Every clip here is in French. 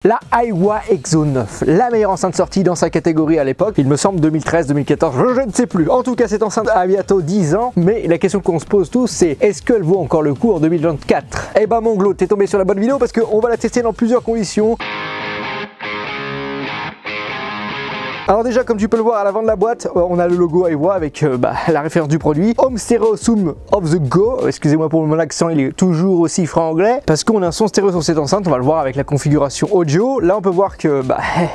La Aiwa Exo 9, la meilleure enceinte sortie dans sa catégorie à l'époque, il me semble 2013-2014, je ne sais plus. En tout cas, cette enceinte a bientôt 10 ans, mais la question qu'on se pose tous, c'est est-ce qu'elle vaut encore le coup en 2024? Eh ben mon Glo, t'es tombé sur la bonne vidéo parce qu'on va la tester dans plusieurs conditions. Alors déjà, comme tu peux le voir à l'avant de la boîte, on a le logo Aiwa avec la référence du produit. Home Stereo Zoom of the Go. Excusez-moi pour mon accent, il est toujours aussi franc-anglais. Parce qu'on a un son stéréo sur cette enceinte, on va le voir avec la configuration audio. Là, on peut voir que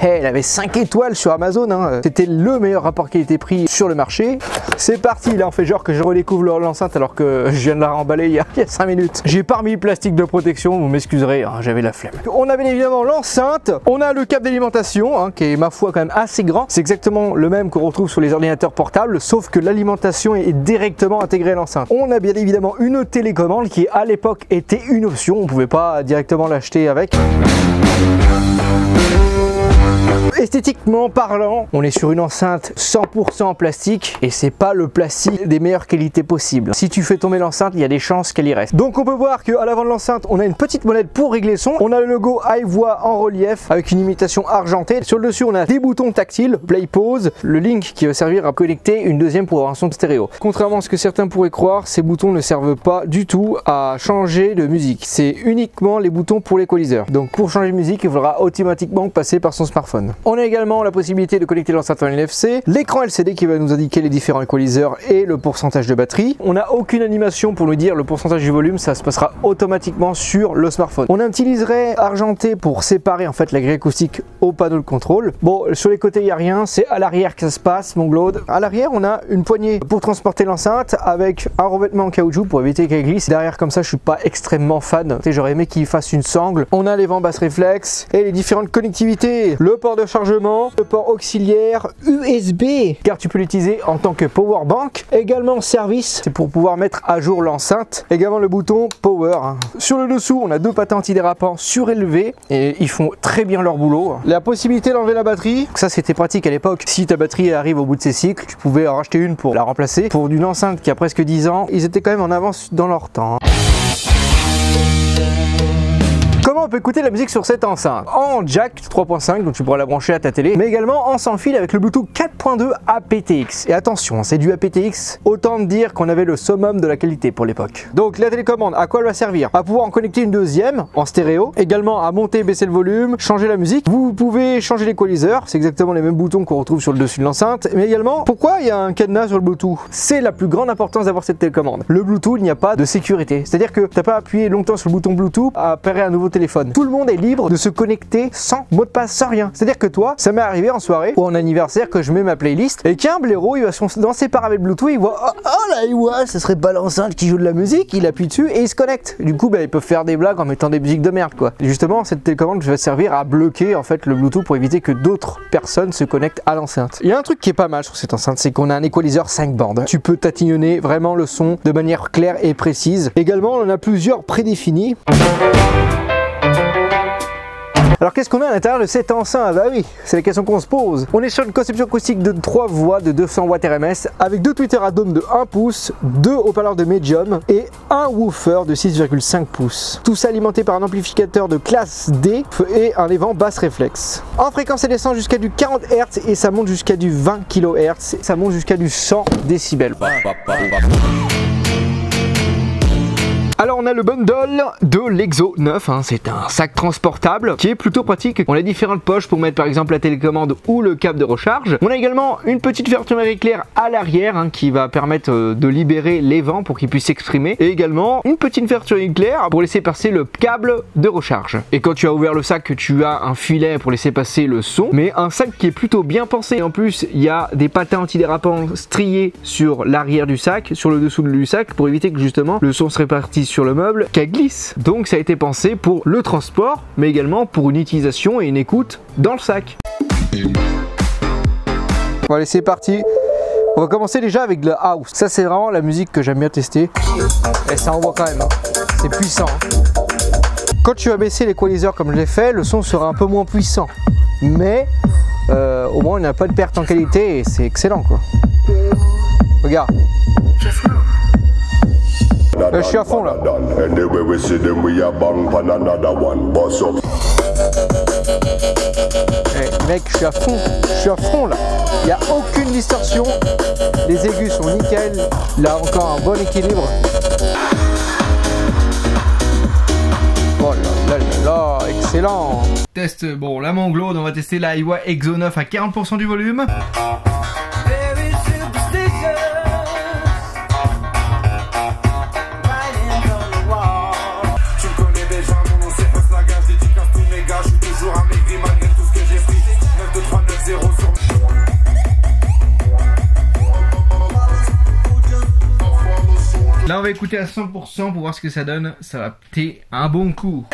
elle avait 5 étoiles sur Amazon. Hein. C'était le meilleur rapport qualité-prix sur le marché. C'est parti, là on fait genre que je redécouvre l'enceinte alors que je viens de la remballer il y a 5 minutes. J'ai pas remis le plastique de protection, vous m'excuserez, hein, j'avais la flemme. On a bien évidemment l'enceinte, on a le câble d'alimentation hein, qui est ma foi quand même assez grand. C'est exactement le même qu'on retrouve sur les ordinateurs portables, sauf que l'alimentation est directement intégrée à l'enceinte. On a bien évidemment une télécommande qui à l'époque était une option, on ne pouvait pas directement l'acheter avec. Esthétiquement parlant, on est sur une enceinte 100% en plastique et c'est pas le plastique des meilleures qualités possibles. Si tu fais tomber l'enceinte, il y a des chances qu'elle y reste. Donc on peut voir qu'à l'avant de l'enceinte, on a une petite molette pour régler le son. On a le logo Aiwa en relief avec une imitation argentée. Sur le dessus, on a des boutons tactiles, play, pause, le link qui va servir à connecter une deuxième pour avoir un son stéréo. Contrairement à ce que certains pourraient croire, ces boutons ne servent pas du tout à changer de musique. C'est uniquement les boutons pour l'équaliseur. Donc pour changer de musique, il faudra automatiquement passer par son smartphone. On a également la possibilité de connecter l'enceinte en NFC, l'écran LCD qui va nous indiquer les différents équaliseurs et le pourcentage de batterie. On n'a aucune animation pour nous dire le pourcentage du volume, ça se passera automatiquement sur le smartphone. On a un petit liseré argenté pour séparer en fait la grille acoustique au panneau de contrôle. Bon, sur les côtés il n'y a rien, c'est à l'arrière que ça se passe, mon Claude. À l'arrière on a une poignée pour transporter l'enceinte avec un revêtement en caoutchouc pour éviter qu'elle glisse. Derrière comme ça je suis pas extrêmement fan, j'aurais aimé qu'il fasse une sangle. On a les vents basse réflexe et les différentes connectivités, le port de chargement, le port auxiliaire USB car tu peux l'utiliser en tant que power bank, également service, c'est pour pouvoir mettre à jour l'enceinte, également le bouton power. Sur le dessous on a deux patins antidérapants surélevés et ils font très bien leur boulot. La possibilité d'enlever la batterie, ça c'était pratique à l'époque, si ta batterie arrive au bout de ses cycles, tu pouvais en racheter une pour la remplacer. Pour une enceinte qui a presque 10 ans, ils étaient quand même en avance dans leur temps. Comment on peut écouter la musique sur cette enceinte? En jack 3.5, donc tu pourras la brancher à ta télé, mais également en sans fil avec le Bluetooth 4.2 aptX. Et attention, c'est du aptX, autant dire qu'on avait le summum de la qualité pour l'époque. Donc la télécommande, à quoi elle va servir? À pouvoir en connecter une deuxième en stéréo, également à monter et baisser le volume, changer la musique. Vous pouvez changer l'équaliseur, c'est exactement les mêmes boutons qu'on retrouve sur le dessus de l'enceinte, mais également, pourquoi il y a un cadenas sur le Bluetooth? C'est la plus grande importance d'avoir cette télécommande. Le Bluetooth, il n'y a pas de sécurité, c'est-à-dire que tu n'as pas appuyé longtemps sur le bouton Bluetooth à apparaître un nouveau téléphone. Tout le monde est libre de se connecter sans mot de passe, sans rien. C'est-à-dire que toi, ça m'est arrivé en soirée ou en anniversaire que je mets ma playlist et qu'un blaireau, il va dans ses paramètres Bluetooth, il voit oh là, Aiwa, ce serait pas l'enceinte qui joue de la musique, il appuie dessus et il se connecte. Du coup, ils peuvent faire des blagues en mettant des musiques de merde quoi. Et justement, cette télécommande va servir à bloquer en fait le Bluetooth pour éviter que d'autres personnes se connectent à l'enceinte. Il y a un truc qui est pas mal sur cette enceinte, c'est qu'on a un équaliseur 5 bandes. Tu peux tatillonner vraiment le son de manière claire et précise. Également, on en a plusieurs prédéfinis. Alors qu'est-ce qu'on a à l'intérieur de cette enceinte? Bah oui, c'est la question qu'on se pose. On est sur une conception acoustique de 3 voix de 200 watts RMS avec 2 tweeters à dôme de 1 pouce, 2 haut-parleurs de médium et un woofer de 6,5 pouces. Tout ça alimenté par un amplificateur de classe D et un évent basse réflexe. En fréquence, elle descend jusqu'à du 40 Hz et ça monte jusqu'à du 20 kHz. Ça monte jusqu'à du 100 décibels. Alors on a le bundle de l'Exo 9, hein, c'est un sac transportable qui est plutôt pratique. On a différentes poches pour mettre par exemple la télécommande ou le câble de recharge. On a également une petite fermeture éclair à l'arrière hein, qui va permettre de libérer les vents pour qu'ils puissent s'exprimer. Et également une petite fermeture éclair pour laisser passer le câble de recharge. Et quand tu as ouvert le sac, tu as un filet pour laisser passer le son. Mais un sac qui est plutôt bien pensé. En plus, il y a des patins antidérapants striés sur l'arrière du sac, sur le dessous du sac pour éviter que justement le son se répartisse sur le meuble, qu'elle glisse. Donc ça a été pensé pour le transport, mais également pour une utilisation et une écoute dans le sac. Bon allez, c'est parti. On va commencer déjà avec de la house. Ça c'est vraiment la musique que j'aime bien tester. Et ça envoie quand même. C'est puissant. Quand tu vas baisser l'équaliseur comme je l'ai fait, le son sera un peu moins puissant. Mais au moins il n'y a pas de perte en qualité et c'est excellent quoi. Regarde. Je suis à fond là. Mec, je suis à fond là. Il n'y a aucune distorsion. Les aigus sont nickel. Là encore un bon équilibre. Oh là là là, excellent. Test, bon, la Manglode, on va tester la Aiwa Exo 9 à 40% du volume. Là on va écouter à 100% pour voir ce que ça donne, ça va péter un bon coup.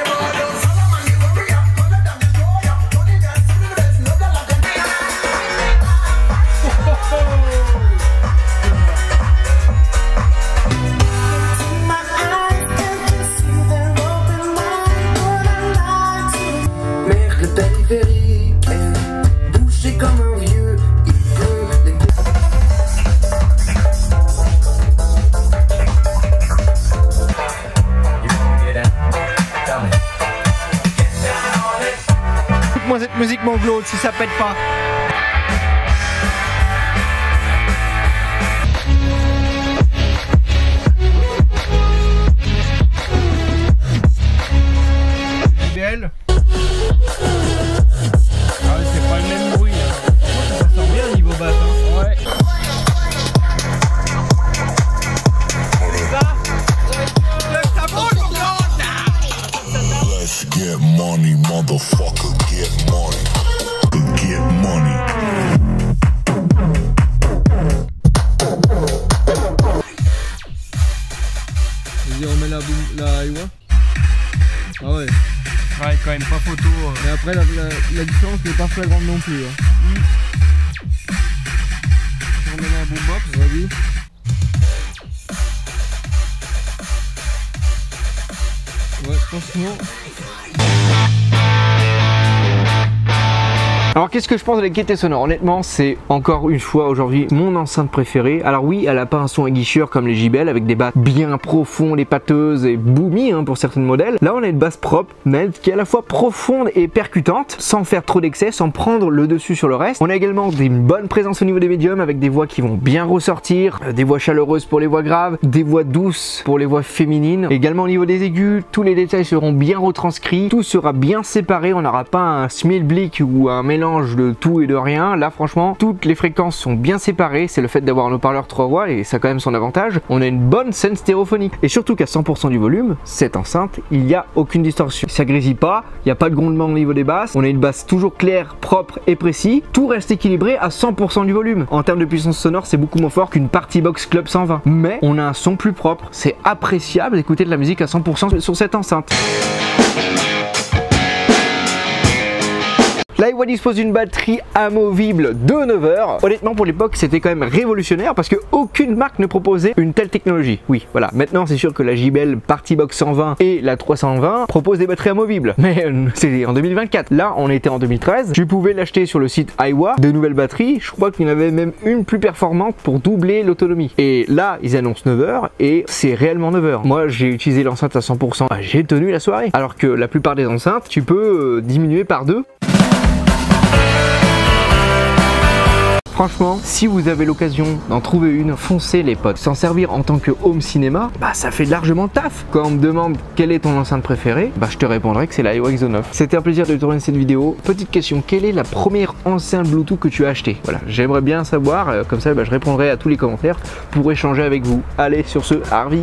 Écoute-moi cette musique Manglode si ça pète pas. JBL. Ah ouais, c'est pas le même bruit. Hein. Ça sort bien niveau basse. Hein. Ouais. Get money, motherfucker, get money. Get money. Vas-y, on met la Aiwa. Ah ouais. Ouais, quand même pas photo. Mais après, la différence n'est pas flagrante non plus. Hein. On met un boombox, vas-y. Ouais, franchement. Alors qu'est-ce que je pense de la qualité sonore? Honnêtement, c'est encore une fois aujourd'hui mon enceinte préférée. Alors oui, elle a pas un son aiguicheur comme les JBL avec des basses bien profondes et pâteuses et boomy hein, pour certains modèles. Là on a une basse propre, nette, qui est à la fois profonde et percutante, sans faire trop d'excès, sans prendre le dessus sur le reste. On a également une bonne présence au niveau des médiums avec des voix qui vont bien ressortir, des voix chaleureuses pour les voix graves, des voix douces pour les voix féminines. Également au niveau des aigus, tous les détails seront bien retranscrits, tout sera bien séparé, on n'aura pas un smilblick ou un mélange de tout et de rien. Là franchement toutes les fréquences sont bien séparées, c'est le fait d'avoir un haut-parleur 3 voix et ça a quand même son avantage. On a une bonne scène stéréophonique et surtout qu'à 100% du volume, cette enceinte, il n'y a aucune distorsion. Ça grésille pas, il n'y a pas de grondement au niveau des basses, on a une basse toujours claire, propre et précis, tout reste équilibré à 100% du volume. En termes de puissance sonore, c'est beaucoup moins fort qu'une Party Box Club 120, mais on a un son plus propre, c'est appréciable d'écouter de la musique à 100% sur cette enceinte. La Aiwa dispose d'une batterie amovible de 9 heures. Honnêtement pour l'époque c'était quand même révolutionnaire parce que aucune marque ne proposait une telle technologie. Oui voilà, maintenant c'est sûr que la JBL Party Box 120 et la 320 proposent des batteries amovibles. Mais c'est en 2024. Là on était en 2013. Tu pouvais l'acheter sur le site Aiwa, de nouvelles batteries. Je crois qu'il y en avait même une plus performante pour doubler l'autonomie. Et là ils annoncent 9 heures et c'est réellement 9 heures. Moi j'ai utilisé l'enceinte à 100%. J'ai tenu la soirée. Alors que la plupart des enceintes tu peux diminuer par 2. Franchement, si vous avez l'occasion d'en trouver une, foncez les potes. S'en servir en tant que home cinéma, bah ça fait largement taf. Quand on me demande quelle est ton enceinte préférée, bah je te répondrai que c'est la Aiwa Exo 9. C'était un plaisir de tourner cette vidéo. Petite question, quelle est la première enceinte Bluetooth que tu as achetée? Voilà, j'aimerais bien savoir, comme ça bah, je répondrai à tous les commentaires pour échanger avec vous. Allez, sur ce, Harvey.